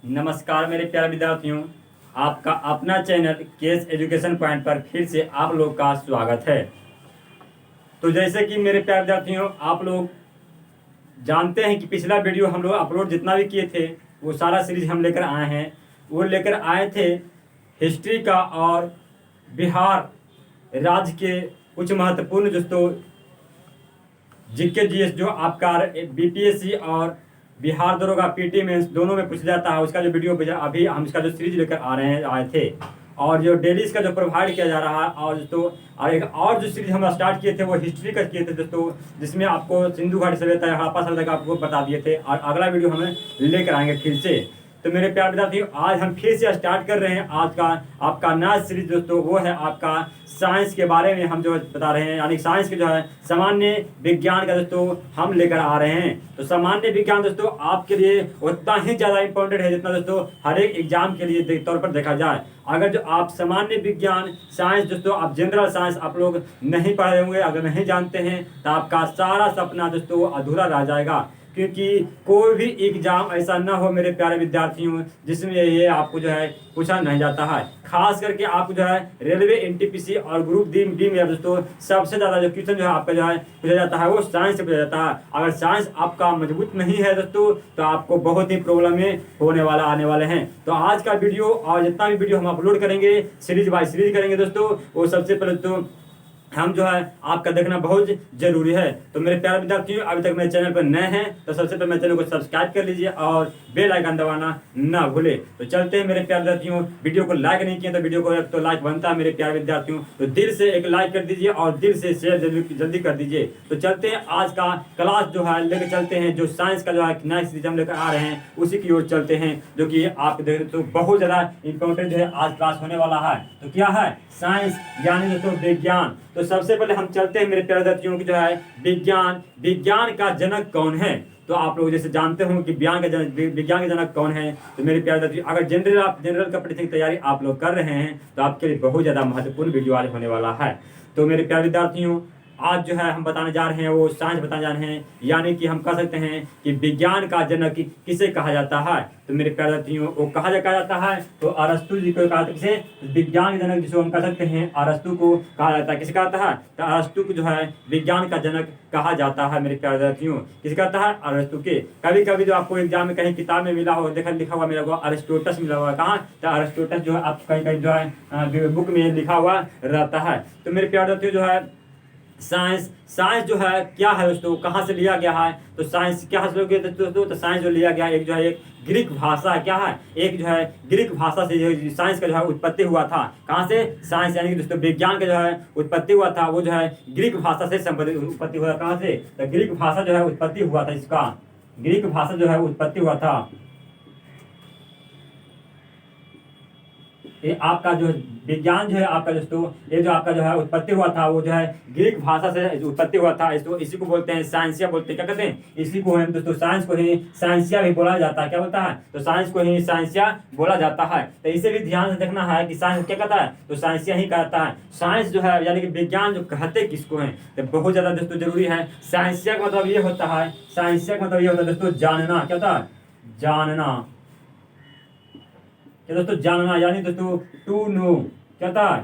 नमस्कार मेरे प्यारे विद्यार्थियों, आपका अपना चैनल केस एजुकेशन पॉइंट पर फिर से आप लोग का स्वागत है। तो जैसे कि मेरे प्यारे विद्यार्थियों, आप लोग जानते हैं कि पिछला वीडियो हम लोग अपलोड जितना भी किए थे वो सारा सीरीज हम लेकर आए हैं। वो लेकर आए थे हिस्ट्री का और बिहार राज्य के कुछ महत्वपूर्ण दोस्तों जीके जीएस जो आपका बीपीएससी और बिहार दरोगा पीटी मेंस दोनों में पूछा जाता है, उसका जो वीडियो अभी हम इसका जो सीरीज लेकर आए थे और जो डेली इसका जो प्रोवाइड किया जा रहा है। और दोस्तों और एक और जो सीरीज हम स्टार्ट किए थे वो हिस्ट्री का किए थे दोस्तों, जिसमें आपको सिंधु घाटी सभ्यता या हड़प्पा सभ्यता का आपको बता दिए थे। और अगला वीडियो हमें लेकर आएंगे फिर से। तो मेरे प्यारे विद्यार्थियों, आज हम फिर से स्टार्ट कर रहे हैं आज का आपका नया सीरीज दोस्तों, वो है आपका साइंस के बारे में हम जो बता रहे हैं, यानी साइंस के जो है सामान्य विज्ञान का दोस्तों हम लेकर आ रहे हैं। तो सामान्य विज्ञान दोस्तों आपके लिए उतना ही ज़्यादा इंपॉर्टेंट है जितना दोस्तों हर एक एग्जाम के लिए तौर पर देखा जाए। अगर जो आप सामान्य विज्ञान साइंस दोस्तों आप जनरल साइंस आप लोग नहीं पढ़े होंगे, अगर नहीं जानते हैं तो आपका सारा सपना दोस्तों अधूरा रह जाएगा। क्योंकि कोई भी एग्जाम ऐसा ना हो मेरे प्यारे विद्यार्थियों जिसमें ये आपको जो है पूछा नहीं जाता है। खास करके आपको जो है रेलवे एनटीपीसी और ग्रुप डी में दोस्तों सबसे ज़्यादा जो क्वेश्चन जो है आपका जो है पूछा जाता है वो साइंस से पूछा जाता है। अगर साइंस आपका मजबूत नहीं है दोस्तों तो आपको बहुत ही प्रॉब्लम होने वाला आने वाले हैं। तो आज का वीडियो और जितना भी वीडियो हम अपलोड करेंगे सीरीज बाय सीरीज करेंगे दोस्तों, वो सबसे पहले तो हम जो है आपका देखना बहुत जरूरी है। तो मेरे प्यारे विद्यार्थियों, अभी तक मेरे चैनल पर नए हैं तो सबसे पहले मेरे चैनल को सब्सक्राइब कर लीजिए और बेल आइकन दबाना ना भूले। तो चलते हैं मेरे प्यारे विद्यार्थियों, वीडियो को लाइक नहीं किए तो वीडियो को तो लाइक बनता है मेरे प्यारे विद्यार्थियों, तो दिल से एक लाइक कर दीजिए और दिल से शेयर जल्दी कर दीजिए। तो चलते हैं आज का क्लास जो है लेकर चलते हैं, जो साइंस का जो है नेक्स्ट सीरीज हम लेकर आ रहे हैं उसी की ओर चलते हैं, जो कि आप देख तो बहुत ज़्यादा इंपॉर्टेंट जो है आज क्लास होने वाला है। तो क्या है साइंस यानी दोस्तों विज्ञान। तो सबसे पहले हम चलते हैं मेरे प्यारे विद्यार्थियों की जो है विज्ञान का जनक कौन है। तो आप लोग जैसे जानते हो कि विज्ञान का जनक कौन है। तो मेरे प्यारे विद्यार्थियों, अगर जनरल कंपटीशन की तैयारी आप लोग कर रहे हैं तो आपके लिए बहुत ज़्यादा महत्वपूर्ण वीडियो आज होने वाला है। तो मेरे प्यारे विद्यार्थियों, आज जो है हम बताने जा रहे हैं वो साइंस बताने जा रहे हैं, यानी कि हम कह सकते हैं कि विज्ञान का जनक किसे कहा जाता है। तो मेरे प्यारे साथियों, वो कहा जाता है तो अरस्तु जी को कहा जाता है। किसे? विज्ञान के जनक जिसको हम कह सकते हैं अरस्तु को कहा जाता है। किसे कहता है? तो अरस्तु को जो है विज्ञान का जनक कहा जाता है मेरे प्यारे साथियों। किसे कहता है? अरस्तु के। कभी कभी जो आपको एग्जाम में कहीं किताब में मिला हो, लिखा हुआ मिला हुआ अरिस्टोटस मिला हुआ, कहाँ? तो अरिस्टोटस जो है आप कहीं जो है बुक में लिखा हुआ रहता है। तो मेरे प्यारे साथियों जो है साइंस जो है क्या है दोस्तों, कहाँ से लिया गया है। तो साइंस क्या हासिल हो गया दोस्तों, तो साइंस जो लिया गया एक जो है एक ग्रीक भाषा है। क्या है? एक जो है ग्रीक भाषा से जो साइंस का जो है उत्पत्ति हुआ था। कहाँ से? साइंस यानी कि दोस्तों विज्ञान का जो है उत्पत्ति हुआ था वो जो है ग्रीक भाषा से संबंधित उत्पत्ति हुआ। कहाँ से? तो ग्रीक भाषा जो है उत्पत्ति हुआ था, इसका ग्रीक भाषा जो है उत्पत्ति हुआ था। ये आपका जो विज्ञान जो है आपका दोस्तों, ये जो आपका जो है उत्पत्ति हुआ था वो जो है ग्रीक भाषा से उत्पत्ति हुआ था। इसको इसी को बोलते हैं साइंसिया बोलते हैं। क्या कहते हैं? इसी को हम दोस्तों साइंस को ही साइंसिया भी बोला जाता है। क्या बोलता है? तो साइंस को ही साइंसिया बोला जाता है। तो इसे भी ध्यान से देखना है कि साइंस क्या कहता है, तो साइंसिया ही कहता है। साइंस जो है यानी कि विज्ञान जो कहते किसको है, तो बहुत ज्यादा दोस्तों जरूरी है। साइंसिया का मतलब ये होता है, साइंसिया का मतलब ये होता है दोस्तों जानना। क्या होता है? जानना। क्या दोस्तों? जानना यानी दोस्तों टू नो। क्या होता है?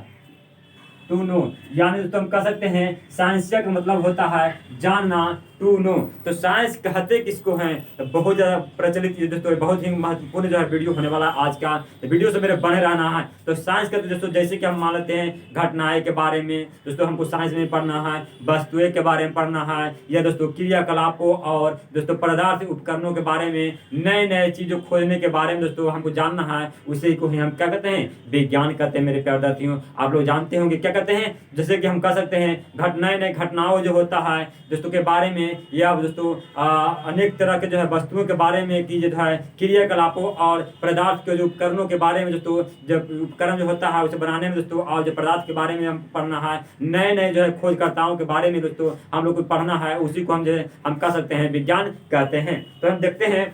टू नो यानी दोस्तों हम कह सकते हैं साइंसिया का मतलब होता है जानना, टू नो। तो साइंस कहते किसको हैं, तो बहुत ज़्यादा प्रचलित दोस्तों बहुत ही महत्वपूर्ण जो है वीडियो होने वाला आज का। तो वीडियो से मेरे बने रहना है। तो साइंस कहते दोस्तों जैसे कि हम मान लेते हैं घटनाएं के बारे में दोस्तों हमको साइंस में पढ़ना है, वस्तुएं के बारे में पढ़ना है, या दोस्तों क्रियाकलापों और दोस्तों पदार्थ उपकरणों के बारे में, नए नए चीज़ों खोजने के बारे में दोस्तों हमको जानना है, उसी को ही हम क्या कहते हैं? विज्ञान कहते हैं मेरे प्यारे विद्यार्थियों। आप लोग जानते होंगे क्या कहते हैं, जैसे कि हम कह सकते हैं नए घटनाओं जो होता है दोस्तों के बारे में, या दोस्तों अनेक तरह के जो है वस्तुओं के बारे में कि जो है क्रियाकलापों और पदार्थ के जो उपकरणों के बारे में दोस्तों, जब उपकरण जो होता है उसे बनाने में दोस्तों, और जो पदार्थ के बारे में हम पढ़ना है, नए नए जो है खोजकर्ताओं के बारे में दोस्तों हम लोग को पढ़ना है, उसी को हम जो है हम कह सकते हैं विज्ञान कहते हैं। तो हम देखते हैं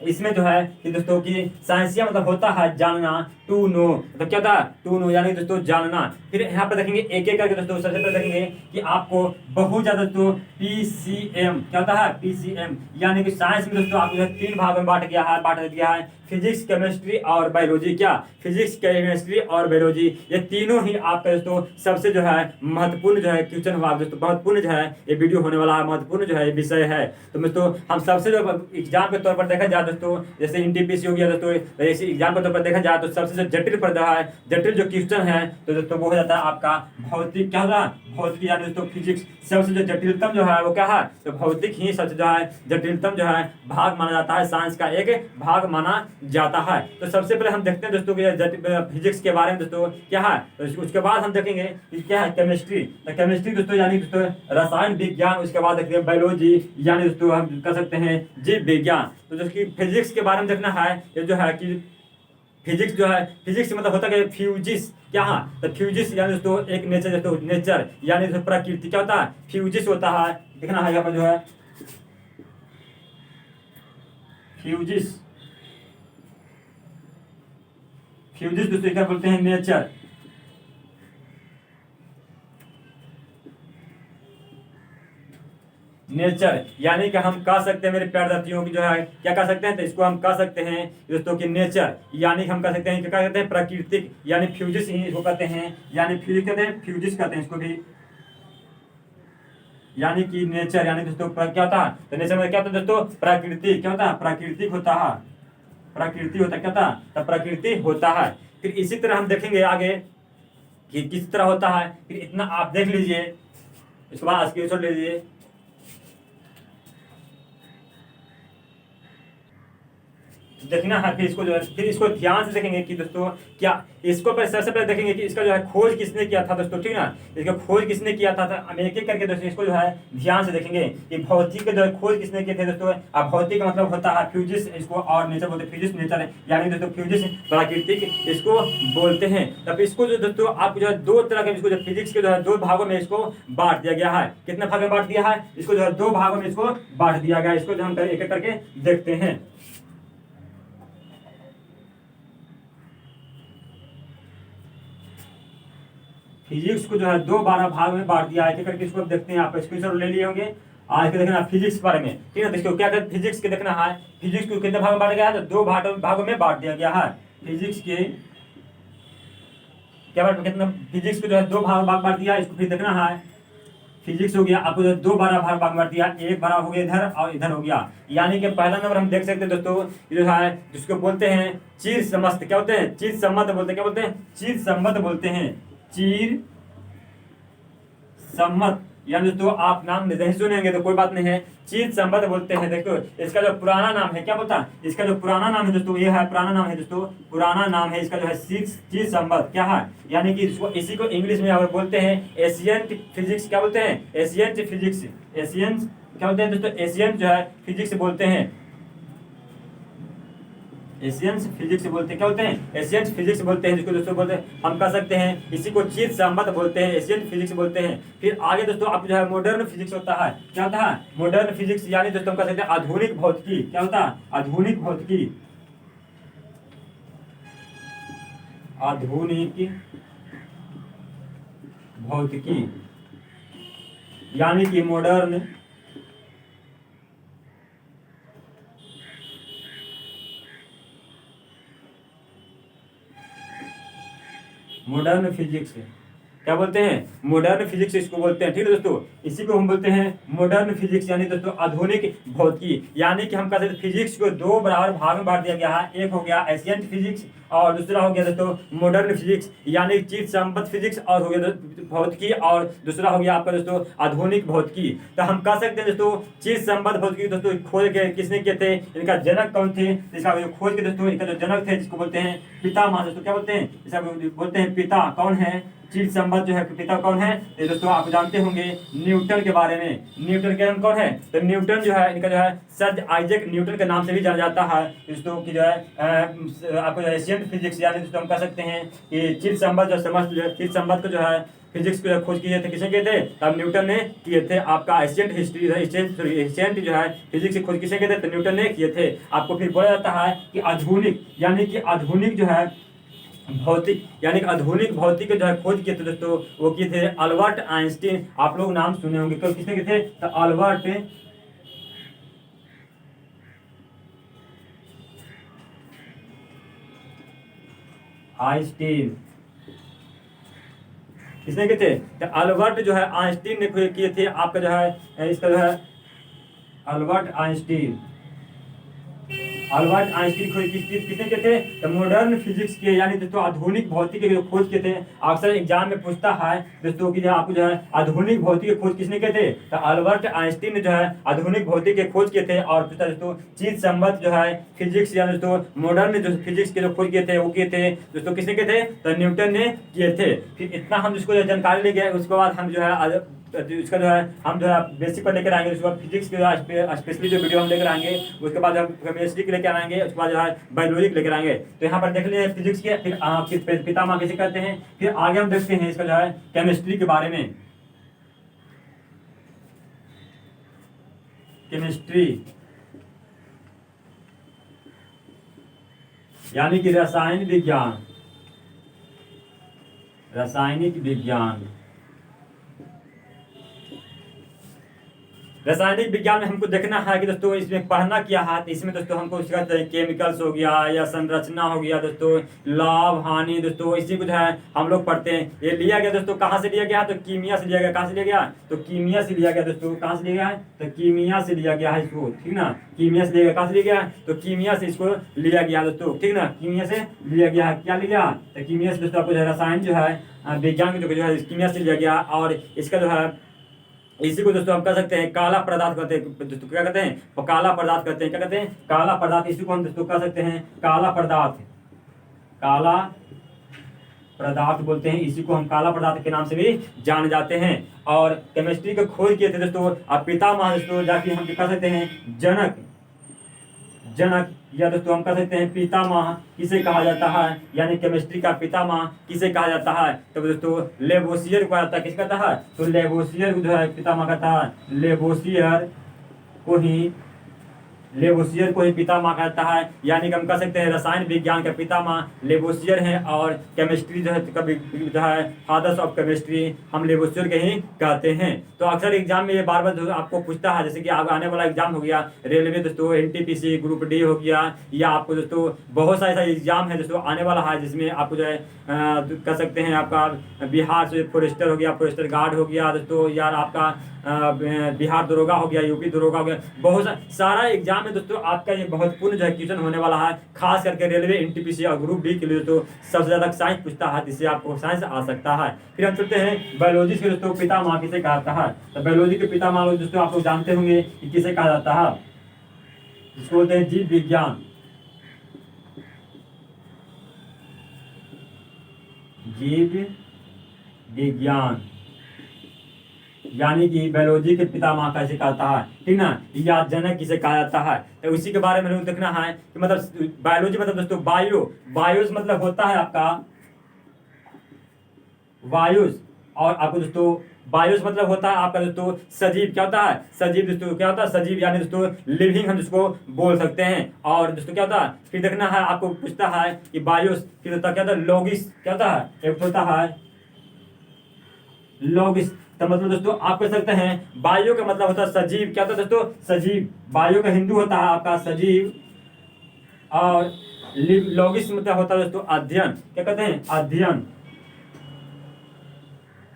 इसमें जो है कि दोस्तों की साइंसिया मतलब होता है जानना, टू नो, मतलब क्या था, टू नो यानी दोस्तों जानना। फिर यहाँ पर देखेंगे एक एक करके दोस्तों, सबसे पहले देखेंगे कि आपको बहुत ज्यादा दोस्तों पीसीएम क्या होता है, पीसीएम यानी कि साइंस में दोस्तों आपको 3 भाग में बांट दिया है, फिजिक्स, केमिस्ट्री और बायोलॉजी। क्या, फिजिक्स, केमिस्ट्री और बायोलॉजी, ये तीनों ही आपका दोस्तों सबसे जो है महत्वपूर्ण जो है क्वेश्चन हुआ दोस्तों, महत्वपूर्ण जो है ये वीडियो होने वाला है, महत्वपूर्ण जो है विषय है। तो दोस्तों हम सबसे जो एग्जाम के तौर पर देखा जाए दोस्तों, जैसे एनटीपीसी हो गया दोस्तों, जैसे एग्जाम के तौर पर देखा जाए तो सबसे जो जटिल पड़ता है, जटिल जो क्वेश्चन है तो दोस्तों वो हो जाता है आपका भौतिक, क्या होगा, भौतिक यानी दोस्तों फिजिक्स। सबसे जो जटिलतम जो है वो क्या है, तो भौतिक ही सबसे जो है जटिलतम जो है भाग माना जाता है, साइंस का एक भाग माना जाता है। तो सबसे पहले हम देखते हैं दोस्तों कि फिजिक्स के बारे में दोस्तों क्या है, तो उसके बाद हम देखेंगे कि क्या है केमिस्ट्री। तो केमिस्ट्री दोस्तों यानी दोस्तों रसायन विज्ञान, उसके बाद देखते हैं बायोलॉजी यानी दोस्तों हम कह सकते हैं जीव विज्ञान। तो जो फिजिक्स के बारे में देखना है, ये जो है कि फिजिक्स जो है, फिजिक्स मतलब होता है फ्यूजिस, क्या है, तो फ्यूजिस यानी दोस्तों एक नेचर, दोस्तों नेचर यानी दोस्तों प्रकृति, क्या होता है, फ्यूजिस होता है, देखना है यहाँ पर जो है फ्यूजिस, फ्यूजिस दोस्तों क्या बोलते हैं, नेचर। नेचर यानी कि हम कह सकते हैं मेरे प्यारे साथियों की जो है क्या कह सकते हैं, तो इसको हम कह सकते हैं दोस्तों कि नेचर यानी हम कह सकते हैं क्या कहते हैं, प्राकृतिक यानी फ्यूजिस ही इसको कहते हैं, यानी फ्यूजिस कहते हैं, फ्यूजिस कहते हैं इसको भी, यानी कि नेचर यानी दोस्तों क्या होता है, तो नेचर में क्या होता है दोस्तों, प्राकृतिक, क्या होता है, प्राकृतिक होता है, प्रकृति होता है, क्या होता है, तो प्रकृति होता है। फिर इसी तरह हम देखेंगे आगे कि किस तरह होता है, फिर इतना आप देख लीजिए, इसके बाद स्क्रीनशॉट ले लीजिए। देखना है, फिर इसको जो है, फिर इसको ध्यान से देखेंगे कि दोस्तों क्या, इसको पर सबसे पहले देखेंगे कि इसका जो है खोज किसने किया था दोस्तों, ठीक ना, इसका खोज किसने किया था, हम एक एक करके दोस्तों इसको जो है ध्यान से देखेंगे कि भौतिक जो है खोज किसने किए थे दोस्तों। अब भौतिक का मतलब होता है फ्यूजिस, इसको और नेचर बोलते हैं, फिजिक्स नेचर है यानी दोस्तों फ्यूजिस प्राकृतिक इसको बोलते हैं। तब इसको जो दोस्तों आपको जो है 2 तरह के, इसको जो फिजिक्स के जो है 2 भागों में इसको बांट दिया गया है। कितने भाग में बांट दिया है, इसको जो है 2 भागों में इसको बांट दिया गया है। इसको जो हम एक एक करके देखते हैं। फिजिक्स को जो है 2 12 भाग में बांट दिया है, करके इसको अब देखते हैं, आप स्क्रीनशॉट ले लिए होंगे। आज के देखना फिजिक्स के बारे में, ठीक है, तो इसको क्या कहते हैं, फिजिक्स के देखना है, फिजिक्स को कितने भाग में बांटा गया है, तो 2 भागों में बांट दिया गया है। फिजिक्स के क्या बात, कितना फिजिक्स को जो है 2 भाग बांट दिया, इसको फिर देखना है। फिजिक्स हो गया आपको जो 2 12 भाग बांट दिया, एक बड़ा हो गया इधर और इधर हो गया, यानी कि पहला नंबर हम देख सकते हैं दोस्तों, जो है जिसको बोलते हैं चीर सम्मत, क्या बोलते हैं, चीर सम्मत बोलते हैं, क्या बोलते हैं, चीर सम्मत बोलते हैं, चीर सम्मत, यानी दोस्तों आप नाम नहीं सुनेंगे तो कोई बात नहीं है, चीर सम्मत बोलते हैं। देखो इसका जो पुराना नाम है, क्या बोलता है, इसका जो पुराना नाम है दोस्तों, ये है पुराना नाम है दोस्तों, पुराना नाम है इसका जो है चीर सम्मत, क्या है, यानी कि इसको इसी को इंग्लिश में यहाँ बोलते हैं एशियंट फिजिक्स, क्या बोलते हैं, एशियंट फिजिक्स, एशियंट क्या बोलते हैं दोस्तों, एशियंट जो है फिजिक्स बोलते हैं, एशियंस फिजिक्स बोलते हैं, क्या बोलते हैं, एशियंस फिजिक्स बोलते हैं, जिसको दोस्तों बोलते हैं, हम कह सकते हैं इसी को चीर सम्मत बोलते हैं, एशियन फिजिक्स बोलते हैं। फिर आगे दोस्तों आप जो है मॉडर्न फिजिक्स होता है, क्या होता है, मॉडर्न फिजिक्स यानी दोस्तों हम कह सकते हैं आधुनिक भौतिकी, क्या होता है, आधुनिक भौतिकी, आधुनिक भौतिकी यानी कि मॉडर्न मॉडर्न फिजिक्स, क्या बोलते हैं, मॉडर्न फिजिक्स इसको बोलते हैं, ठीक है दोस्तों, इसी को हम बोलते हैं मॉडर्न फिजिक्स यानी दोस्तों आधुनिक भौतिकी। यानी कि हम कहते हैं फिजिक्स को 2 बराबर भाग में बांट दिया गया है, एक हो गया एशियंट फिजिक्स और दूसरा हो गया दोस्तों मॉडर्न फिजिक्स, यानी चीज सम्मत फिजिक्स, और हो गया भौतिकी, और दूसरा हो गया आपका दोस्तों आधुनिक भौतिकी। तो हम कह सकते हैं दोस्तों चीज सम्मत भौतिकी दोस्तों खोज के किसने किए थे, इनका जनक कौन थे, इसका खोज के दोस्तों इनका जो जनक थे जिसको बोलते हैं पितामह, दोस्तों क्या बोलते हैं, इसका बोलते हैं पिता, कौन है, चिर संबद्ध जो है पिता कौन है, तो दोस्तों आप जानते होंगे न्यूटन के बारे में। न्यूटन के नाम कौन है, तो न्यूटन जो है इनका जो है सर आइजैक न्यूटन के नाम से भी जाना जाता है दोस्तों की जो है आपको एशियन फिजिक्स यानी दोस्तों हम कह सकते हैं कि चिर संबद्ध जो चिर संबद्ध को जो है फिजिक्स को खोज किए थे, किसने किए थे, तब न्यूटन ने किए थे। आपका एशियंट हिस्ट्री एशियंट जो है फिजिक्स की खोज किसने किए थे, तो न्यूटन ने किए थे। आपको फिर बोला जाता है कि आधुनिक यानी कि आधुनिक जो है भौतिक यानी कि आधुनिक भौतिक जो है खोज किए थे दोस्तों, वो किए थे अल्बर्ट आइंस्टीन। आप लोग नाम सुने होंगे, तो किसने किए थे, तो अल्बर्ट आइंस्टीन। किसने किए थे, तो अल्बर्ट जो है आइंस्टीन ने किए थे। आपका जो है इसका जो है अल्बर्ट आइंस्टीन। अल्बर्ट आइंस्टीन किसने किए थे, तो मॉडर्न फिजिक्स के यानी दोस्तों आधुनिक भौतिक के खोज किए थे। अक्सर एग्जाम में पूछता है दोस्तों कि आपको जो है आधुनिक भौतिक के खोज किसने किए थे, तो अल्बर्ट आइंस्टीन ने जो है आधुनिक भौतिक के खोज किए थे। और दोस्तों चिर संबद्ध जो है फिजिक्स यानी दोस्तों मॉडर्न जो फिजिक्स के जो खोज किए थे वो किए थे दोस्तों, किसने किए थे, तो न्यूटन ने किए थे। फिर इतना हम जिसको जानकारी ले गए, उसके बाद हम जो है इसका जो है हम जो है बेसिक पर लेकर आएंगे। उसके बाद फिजिक्स के स्पेशली जो वीडियो हम लेकर आएंगे, उसके बाद हम केमिस्ट्री के लेकर आएंगे, उसके बाद जो है बायोलॉजी के लेकर आएंगे। तो यहाँ पर देख लीजिए फिजिक्स के, फिर पितामह कैसे करते हैं। फिर आगे हम देखते हैं इसका जो है केमिस्ट्री के बारे में। केमिस्ट्री यानी कि रसायन विज्ञान, रासायनिक विज्ञान। रासायनिक विज्ञान में हमको देखना है कि दोस्तों इसमें पढ़ना क्या है। तो इसमें दोस्तों हमको केमिकल्स हो गया या संरचना हो गया दोस्तों, लाभ हानि दोस्तों, इसी को जो है हम लोग पढ़ते हैं। ये लिया गया दोस्तों, कहाँ से लिया गया, तो कीमिया से लिया गया। कहाँ से लिया गया, तो कीमिया से लिया गया दोस्तों। कहाँ से लिया गया है, तो कीमिया से लिया गया है इसको, ठीक ना। कीमिया से लिया गया, कहाँ से लिया गया, तो कीमिया से इसको लिया गया दोस्तों, ठीक ना। कीमिया से लिया गया है, क्या लिया, तो कीमिया से दोस्तों आपको जो है रसायन जो है विज्ञान जो है कीमिया से लिया गया। और इसका जो है इसी को दोस्तों हम कह सकते हैं काला पदार्थ कहते हैं दोस्तों। क्या कहते हैं, वो काला पदार्थ कहते हैं। क्या कहते हैं, काला पदार्थ। इसी को हम दोस्तों कह सकते हैं काला पदार्थ। काला पदार्थ बोलते हैं, इसी को हम काला पदार्थ के नाम से भी जाने जाते हैं। और केमिस्ट्री को खोज किए थे दोस्तों और पितामह दोस्तों, जाके हम कह सकते हैं जनक या दोस्तों हम कह सकते हैं पितामह किसे कहा जाता है, यानी केमिस्ट्री का पितामह किसे कहा जाता है, तो दोस्तों लेवोसियर को कहा जाता है। किसका कहता है, तो लेवोसियर जो है पितामह कहता है। लेवोसियर को ही पितामह कहता है। यानी कि हम कह सकते हैं रसायन विज्ञान का पितामह लेवोसियर है। और केमिस्ट्री जो है कभी जो है फादर्स ऑफ केमिस्ट्री हम लेवोसियर के ही कहते हैं। तो अक्सर एग्जाम में ये बार बार आपको पूछता है, जैसे कि आने वाला एग्जाम हो गया रेलवे दोस्तों, एनटीपीसी ग्रुप डी हो गया, या आपको दोस्तों बहुत सारे ऐसा एग्जाम है दोस्तों आने वाला है, जिसमें आपको जो है कह सकते हैं आपका बिहार से फॉरेस्टर हो गया, फॉरेस्टर गार्ड हो गया दोस्तों, यार आपका बिहार दरोगा हो गया, यूपी दरोगा हो गया। बहुत सारा एग्जाम में दोस्तों आपका ये बहुत पूर्ण जो है क्वेश्चन होने वाला है, खास करके रेलवे एनटीपीसी और ग्रुप डी के लिए दोस्तों सबसे ज्यादा साइंस पूछता है, जिससे आपको साइंस आ सकता है। फिर हम चलते हैं बायोलॉजी के दोस्तों पितामह किसे कहा जाता है। तो बायोलॉजी के पितामह दोस्तों आप लोग जानते होंगे कि किसे कहा जाता है, जिसको बोलते हैं जीव विज्ञान। जीव विज्ञान यानी कि बायोलॉजी के पितामह कैसे कहता है, ठीक ना, या जनक किसे कहा जाता है। तो उसी के बारे में लोग देखना है कि मतलब बायोलॉजी मतलब दोस्तों बायोस मतलब होता है आपका वायुस। और आपको दोस्तों बायोस मतलब होता है आपका दोस्तों सजीव। क्या होता है, सजीव दोस्तों। क्या होता है, सजीव यानी दोस्तों लिविंग हम जिसको बोल सकते हैं। और दोस्तों क्या होता है, फिर देखना है आपको पूछता है कि बायोस, फिर होता क्या होता है लॉगिस। क्या होता है, एक होता है लॉगिस। तो मतलब दोस्तों आप कह सकते हैं बायो का मतलब होता है सजीव। क्या होता है दोस्तों, सजीव। बायो का हिंदू होता है आपका सजीव। और लॉगिस मतलब होता है दोस्तों अध्ययन। क्या कहते हैं, अध्ययन।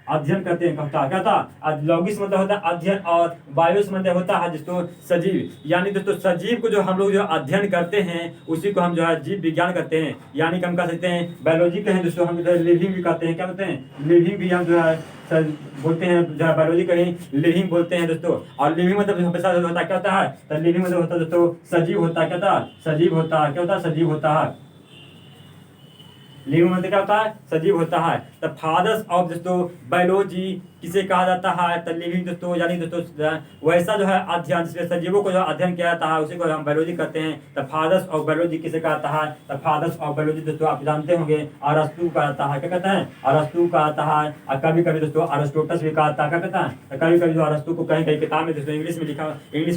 अध्ययन करते हैं कहता है, क्या था लॉगिस मतलब होता है अध्ययन। और बायोस मतलब होता है दोस्तों सजीव। यानी दोस्तों सजीव को जो हम लोग जो अध्ययन करते हैं उसी को हम जो है जीव विज्ञान करते हैं। यानी कि हम कह सकते हैं बायोलॉजी के हैं दोस्तों हम जो है लिविंग भी कहते हैं। क्या कहते हैं, लिविंग भी हम जो है बोलते हैं, जो है बायोलॉजी कहीं लिविंग बोलते हैं दोस्तों। और लिविंग मतलब हमेशा होता है क्या होता है, तो लिविंग मतलब होता है दोस्तों सजीव होता है। क्या होता है, सजीव होता है। क्या होता है, सजीव होता है। लिविंग मतलब क्या होता है, सजीव होता है। द फादर्स ऑफ दोस्तों बायोलॉजी किसे कहा जाता है, द लिविंग दोस्तों यानी दोस्तों वैसा जो है अध्ययन जिसमें सजीवों को जो अध्ययन किया जाता है उसी को हम बायोलॉजी कहते हैं। द फादर्स ऑफ बायोलॉजी किसे कहता है, द फादर्स ऑफ बायोलॉजी दोस्तों आप जानते होंगे अरस्तु कहा जाता है। क्या कहते हैं, अरस्तु कहा जाता है। और कभी कभी दोस्तों अरिस्टोटस भी कहा जाता है। क्या कहता है, कभी कभी जो अरस्तु को कहीं कहीं किताब में दोस्तों इंग्लिश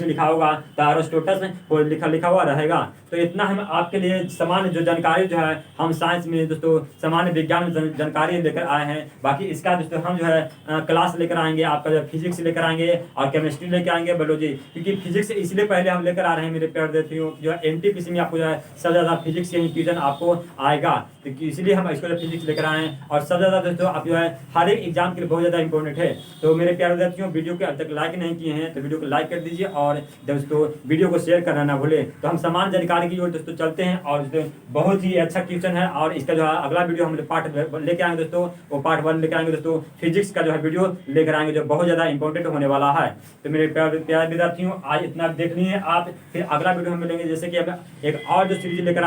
में लिखा होगा तो अरिस्टोटस को लिखा हुआ रहेगा। तो इतना हम आपके लिए सामान्य जो जानकारी जो है हम साइंस में दोस्तों सामान्य विज्ञान में जानकारी लेकर आए हैं। बाकी इसका दोस्तों हम जो है क्लास लेकर आएंगे, आपका जो फिजिक्स लेकर आएंगे और केमिस्ट्री लेकर आएंगे, बायोलॉजी। क्योंकि फिजिक्स इसलिए पहले हम लेकर आ रहे हैं मेरे प्यारे साथियों, जो है एनटीपीसी में आपको जो है सबसे ज़्यादा फिजिक्स के क्वेश्चन आपको आएगा, तो इसलिए हम इसको फिजिक्स लेकर आए हैं। और सबसे ज़्यादा दोस्तों आप जो है हर एक एग्जाम के लिए बहुत ज़्यादा इंपॉर्टेंट है। तो मेरे प्यारे साथियों वीडियो को अब तक लाइक नहीं किए हैं तो वीडियो को लाइक कर दीजिए और दोस्तों वीडियो को शेयर करना ना भूलें। तो हम समान जानकारी की ओर दोस्तों चलते हैं और बहुत ही अच्छा क्वेश्चन है और इसका जो है अगला वीडियो हम पार्ट लेकर आएंगे दोस्तों, वो पार्ट 1 लेकर आएंगे दोस्तों। फिजिक्स का जो है वीडियो लेकर आएंगे जो बहुत ज़्यादा इंपॉर्टेंट होने वाला है। तो मेरे प्यारे विद्यार्थियों आज इतना देख लीजिए आप, फिर अगला वीडियो हम मिलेंगे। जैसे कि हम एक और जो सीरीज लेकर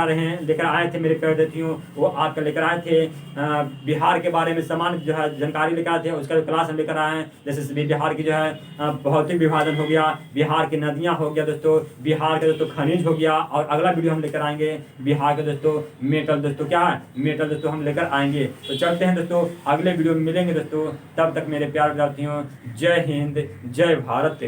आए थे मेरे प्यारे विद्यार्थियों, वो आपका लेकर आए थे बिहार के बारे में समान जो है जानकारी लेकर आए थे, उसका जो क्लास हम लेकर आए हैं। जैसे बिहार की जो है भौतिक विभाजन हो गया, बिहार की नदियाँ हो गया दोस्तों, बिहार के दोस्तों खनिज हो गया। और अगला वीडियो हम लेकर आएंगे बिहार के दोस्तों मेटल दोस्तों, क्या है मेटल दोस्तों हम लेकर आएंगे। तो चलते हैं दोस्तों अगले वीडियो में मिलेंगे दोस्तों। तब तक मेरे प्यारे विद्यार्थियों जय हिंद जय भारत।